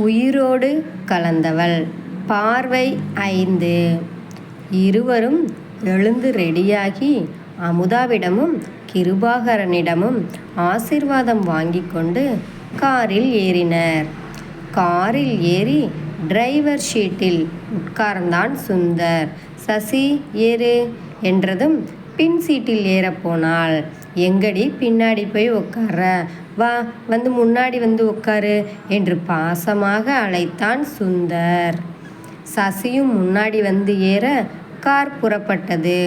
உயிரோடு கலந்தவள். பார்வை 5. இருவரும் எழுந்து ரெடியாகி அமுதாவிடமும் கிருபாகரனிடமும் ஆசீர்வாதம் வாங்கி கொண்டு காரில் ஏறினர். காரில் ஏறி டிரைவர் ஷீட்டில் உட்கார்ந்தான் சுந்தர். சசி ஏறு என்றதும் பின் சீட்டில் ஏறப்போனாள். எங்கடி பின்னாடி போய் உட்கார, வா வந்து முன்னாடி வந்து உட்காரு என்று பாசமாக அழைத்தான் சுந்தர். சசியும் முன்னாடி வந்து ஏற கார் புறப்பட்டது.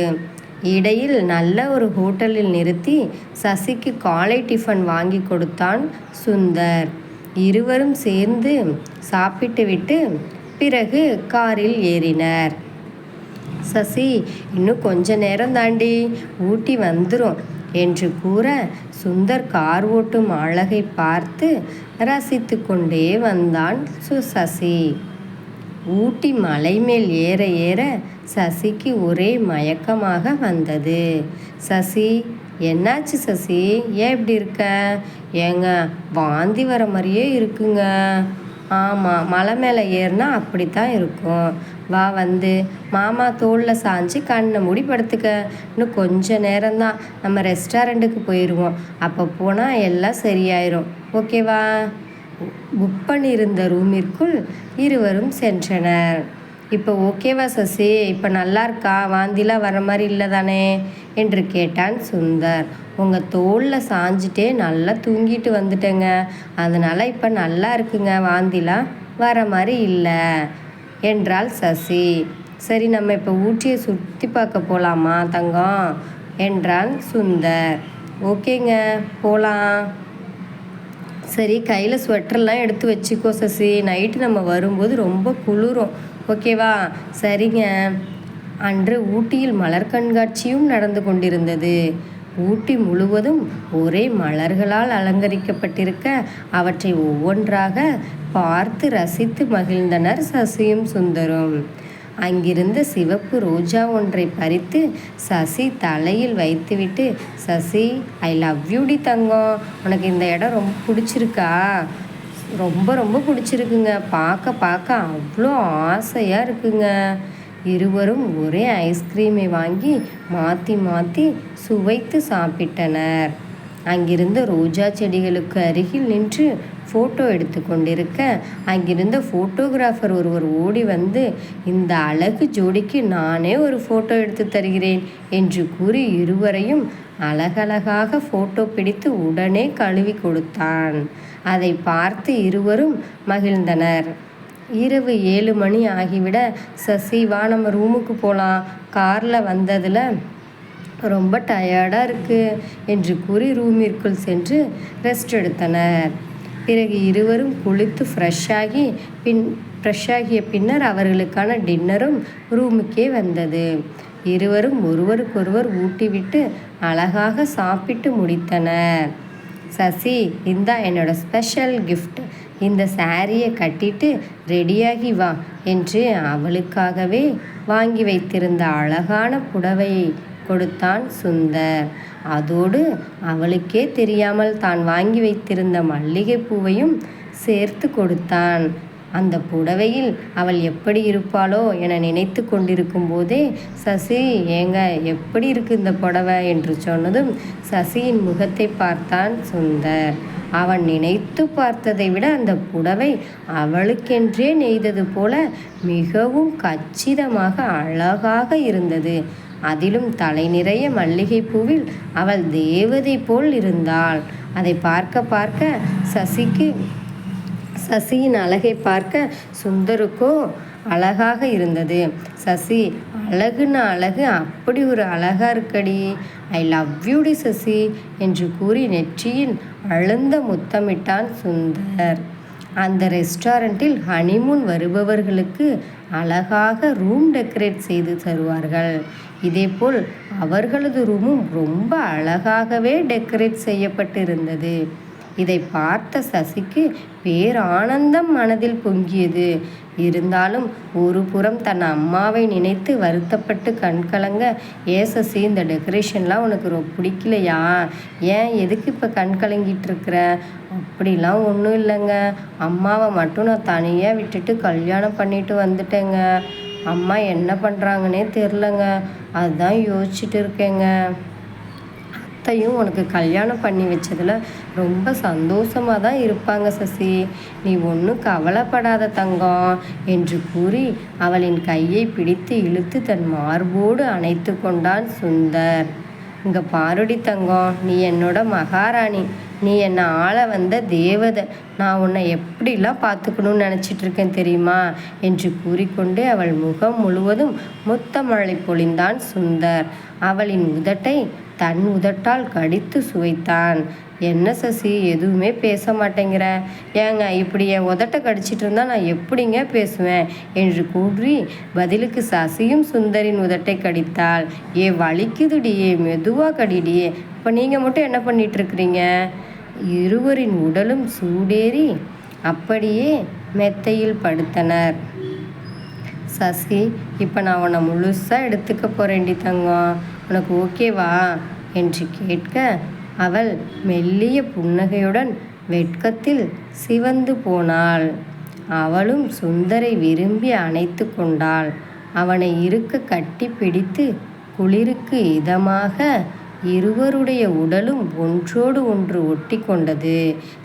இடையில் நல்ல ஒரு ஹோட்டலில் நிறுத்தி சசிக்கு காலை டிஃபன் வாங்கி கொடுத்தான் சுந்தர். இருவரும் சேர்ந்து சாப்பிட்டுவிட்டு பிறகு காரில் ஏறினர். சசி, இன்னும் கொஞ்ச நேரம் தாண்டி ஊட்டி வந்துடும் என்று கூற சுந்தர் கார் ஓட்டும் அழகை பார்த்து ரசித்து கொண்டே வந்தான் சசி. ஊட்டி மலை மேல் ஏற ஏற சசிக்கு ஒரே மயக்கமாக வந்தது. சசி, என்னாச்சு சசி, ஏன் இப்படி இருக்க? ஏங்க, வாந்தி வர மாதிரியே இருக்குங்க. ஆமாம், மலை மேலே ஏறினா அப்படித்தான் இருக்கும். வா வந்து மாமா தோளில் சாஞ்சு கண்ணை மூடி படுத்துக்க. இன்னும் கொஞ்ச நேரம்தான், நம்ம ரெஸ்டாரண்ட்டுக்கு போயிடுவோம். அப்போ போனால் எல்லாம் சரியாயிரும், ஓகேவா? புக் பண்ணியிருந்த ரூமிற்குள் இருவரும் சென்றனர். இப்போ ஓகேவா சசி? இப்போ நல்லா இருக்கா? வாந்திலாம் வர மாதிரி இல்லை தானே என்று கேட்டான் சுந்தர். உங்கள் தோளில் சாஞ்சிட்டே நல்லா தூங்கிட்டு வந்துட்டேங்க, அதனால் இப்போ நல்லா இருக்குங்க, வாந்திலாம் வர மாதிரி இல்லை என்றாள் சசி. சரி, நம்ம இப்போ ஊட்டியை சுற்றி பார்க்க போகலாமா தங்கம் என்றான் சுந்தர். ஓகேங்க, போகலாம். சரி, கையில் ஸ்வெட்டர்லாம் எடுத்து வச்சுக்கோ சசி, நைட்டு நம்ம வரும்போது ரொம்ப குளிரும், ஓகேவா? சரிங்க. அன்று ஊட்டியில் மலர் கண்காட்சியும் நடந்து கொண்டிருந்தது. ஊட்டி முழுவதும் ஒரே மலர்களால் அலங்கரிக்கப்பட்டிருக்க அவற்றை ஒவ்வொன்றாக பார்த்து ரசித்து மகிழ்ந்தனர் சசியும் சுந்தரும். அங்கிருந்த சிவப்பு ரோஜா ஒன்றை பறித்து சசி தலையில் வைத்துவிட்டு, சசி, ஐ லவ் யூடி தங்கம், உனக்கு இந்த இடம் ரொம்ப பிடிச்சிருக்கா? ரொம்ப ரொம்ப பிடிச்சிருக்குங்க, பார்க்க பார்க்க அவ்வளோ ஆசையாக இருக்குங்க. இருவரும் ஒரே ஐஸ்கிரீமை வாங்கி மாற்றி மாற்றி சுவைத்து சாப்பிட்டனர். அங்கிருந்த ரோஜா செடிகளுக்கு அருகில் நின்று ஃபோட்டோ எடுத்து கொண்டிருக்க அங்கிருந்த ஃபோட்டோகிராஃபர் ஒருவர் ஓடி வந்து, இந்த அழகு ஜோடிக்கு நானே ஒரு ஃபோட்டோ எடுத்து தருகிறேன் என்று கூறி இருவரையும் அழகழகாக ஃபோட்டோ பிடித்து உடனே கழுவி கொடுத்தான். அதை பார்த்து இருவரும் மகிழ்ந்தனர். இரவு 7 மணி ஆகிவிட, சசி, வா நம்ம ரூமுக்கு போகலாம், காரில் வந்ததில் ரொம்ப டயர்டாக இருக்குது என்று கூறி ரூமிற்குள் சென்று ரெஸ்ட் எடுத்தனர். பிறகு இருவரும் குளித்து ஃப்ரெஷ்ஷாகிய பின்னர் அவர்களுக்கான டின்னரும் ரூமுக்கே வந்தது. இருவரும் ஒருவருக்கொருவர் ஊட்டிவிட்டு அழகாக சாப்பிட்டு முடித்தனர். சசி, இந்தா என்னோட ஸ்பெஷல் கிஃப்ட், இந்த சாரியை கட்டிட்டு ரெடியாகி வா என்று அவளுக்காகவே வாங்கி வைத்திருந்த அழகான புடவையை கொடுத்தான் சுந்தர். அதோடு அவளுக்கே தெரியாமல் தான் வாங்கி வைத்திருந்த மல்லிகை பூவையும் சேர்த்து கொடுத்தான். அந்த புடவையில் அவள் எப்படி இருப்பாளோ என நினைத்து கொண்டிருக்கும் போதே, சசி, ஏங்க எப்படி இருக்கு இந்த புடவை என்று சொன்னதும் சசியின் முகத்தை பார்த்தான் சுந்தர். அவன் நினைத்து பார்த்ததை விட அந்த புடவை அவளுக்கென்றே நெய்தது போல மிகவும் கச்சிதமாக அழகாக இருந்தது. அதிலும் தலை நிறைய மல்லிகை பூவில் அவள் தேவதை போல் இருந்தாள். அதை பார்க்க பார்க்க சசியின் அழகை பார்க்க சுந்தருக்கோ அழகாக இருந்தது. சசி, அழகுன்னா அழகு, அப்படி ஒரு அழகா இருக்கடி, ஐ லவ் யூடி சசி என்று கூறி நெற்றியின் அழுந்த முத்தமிட்டான் சுந்தர். அந்த ரெஸ்டாரண்ட்டில் ஹனிமூன் வருபவர்களுக்கு அழகாக ரூம் டெக்கரேட் செய்து தருவார்கள். இதேபோல் அவர்களது ரூமும் ரொம்ப அழகாகவே டெக்கரேட் செய்யப்பட்டிருந்தது. இதை பார்த்த சசிக்கு பேரானந்தம் மனதில் பொங்கியது. இருந்தாலும் ஒரு புறம் தன் அம்மாவை நினைத்து வருத்தப்பட்டு கண்கலங்க, ஏன் சசி, இந்த டெக்கரேஷன்லாம் உனக்கு ரொம்ப பிடிக்கலையா? ஏன் எதுக்கு இப்போ கண்கலங்கிட்டு இருக்கிற? அப்படிலாம் ஒன்றும் இல்லைங்க, அம்மாவை மட்டும் நான் தனியாக விட்டுட்டு கல்யாணம் பண்ணிட்டு வந்துட்டேங்க. அம்மா என்ன பண்ணுறாங்கன்னே தெரிலங்க, அதுதான் யோசிச்சுட்டு இருக்கேங்க. அத்தையும் உனக்கு கல்யாணம் பண்ணி வச்சதில் ரொம்ப சந்தோஷமாக தான் இருப்பாங்க சசி, நீ ஒன்றும் கவலைப்படாத தங்கம் என்று கூறி அவளின் கையை பிடித்து இழுத்து தன் மார்போடு அணைத்து கொண்டான் சுந்தர். இங்கே பாருடி தங்கம், நீ என்னோட மகாராணி, நீ என்னை ஆள வந்த தேவதை, நான் உன்னை எப்படிலாம் பார்த்துக்கணும்னு நினச்சிட்ருக்கேன் தெரியுமா என்று கூறிக்கொண்டே அவள் முகம் முழுவதும் முத்தமழை பொழிந்தான் சுந்தர். அவளின் உதட்டை தன் உதட்டால் கடித்து சுவைத்தான். என்ன சசி, எதுவுமே பேச மாட்டேங்கிற? ஏங்க, இப்படி என் உதட்டை கடிச்சிட்டு இருந்தா நான் எப்படிங்க பேசுவேன் என்று கூறி பதிலுக்கு சசியும் சுந்தரின் உதட்டை கடித்தாள். ஏ வலிக்குதுடியே, மெதுவாக கடிடியே, இப்போ நீங்கள் மட்டும் என்ன பண்ணிட்டு இருக்கிறீங்க? இருவரின் உடலும் சூடேறி அப்படியே மெத்தையில் படுத்தனர். சசி, இப்போ நான் உன்னை முழுசாக எடுத்துக்க போகிறேன்டி தங்கம், உனக்கு ஓகேவா என்று கேட்க அவள் மெல்லிய புன்னகையுடன் வெட்கத்தில் சிவந்து போனாள். அவளும் சுந்தரை விரும்பி அணைத்து கொண்டாள். அவனை இருக்க கட்டி பிடித்து குளிருக்கு இதமாக இருவருடைய உடலும் ஒன்றோடு ஒன்று ஒட்டி கொண்டது,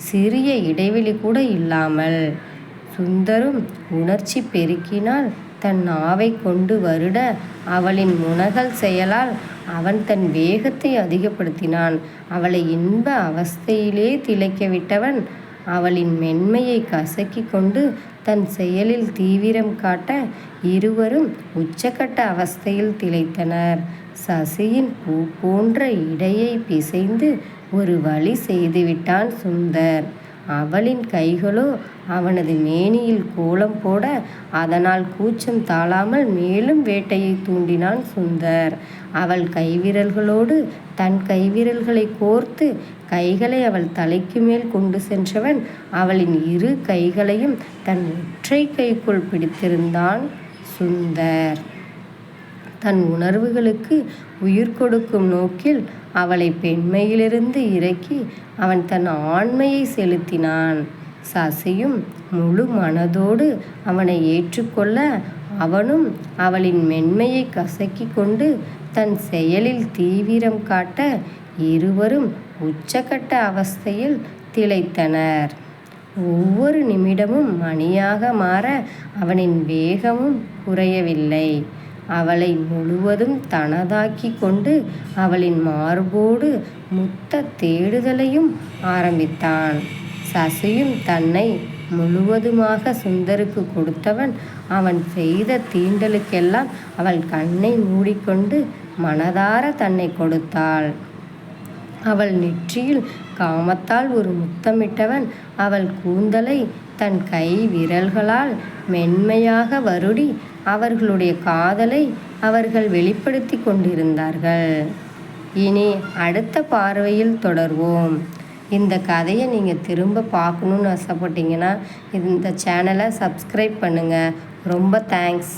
சிறிய இடைவெளி கூட இல்லாமல். சுந்தரும் உணர்ச்சி பெருக்கினால் தன் நாவை கொண்டு வருட அவளின் முனகல் செயலால் அவன் தன் வேகத்தை அதிகப்படுத்தினான். அவளை இன்ப அவஸ்தையிலே திளைக்க விட்டவன் அவளின் மென்மையை கசக்கி கொண்டு தன் செயலில் தீவிரம் காட்ட இருவரும் உச்சக்கட்ட அவஸ்தையில் திளைத்தனர். சசியின் பூ போன்ற இடையை பிசைந்து ஒரு வழி செய்துவிட்டான் சுந்தர். அவளின் கைகளோ அவனது மேனியில் கோலம் போட அதனால் கூச்சம் தாழாமல் மேலும் வேட்டையை தூண்டினான் சுந்தர். அவள் கைவிரல்களோடு தன் கைவிரல்களை கோர்த்து கைகளை அவள் தலைக்கு மேல் கொண்டு சென்றவன் அவளின் இரு கைகளையும் தன் ஒற்றை கைக்குள் பிடித்திருந்தான் சுந்தர். தன் உணர்வுகளுக்கு உயிர் கொடுக்கும் நோக்கில் அவளை பெண்மையிலிருந்து இறக்கி அவன் தன் ஆண்மையை செலுத்தினான். சசியும் முழு மனதோடு அவனை ஏற்றுக்கொள்ள அவனும் அவளின் மென்மையை கசக்கி கொண்டு தன் செயலில் தீவிரம் காட்ட இருவரும் உச்சக்கட்ட அவஸ்தையில் திளைத்தனர். ஒவ்வொரு நிமிடமும் மணியாக மாற அவனின் வேகமும் குறையவில்லை. அவளை முழுவதும் தனதாக்கி கொண்டு அவளின் மார்போடு முத்த தேடுதலையும் ஆரம்பித்தான். சசியும் தன்னை முழுவதுமாக சுந்தருக்கு கொடுத்தவன் அவன் செய்த தீண்டலுக்கெல்லாம் அவள் கண்ணை மூடிக்கொண்டு மனதார தன்னை கொடுத்தாள். அவள் நெற்றியில் காமத்தால் ஒரு முத்தமிட்டவன் அவள் கூந்தலை தன் கை விரல்களால் மென்மையாக வருடி அவர்களுடைய காதலை அவர்கள் வெளிப்படுத்தி கொண்டிருந்தார்கள். இனி அடுத்த பார்வையில் தொடர்வோம். இந்த கதையை நீங்கள் திரும்ப பார்க்கணுன்னு ஆசைப்பட்டீங்கன்னா இந்த சேனலை சப்ஸ்கிரைப் பண்ணுங்கள். ரொம்ப தேங்க்ஸ்.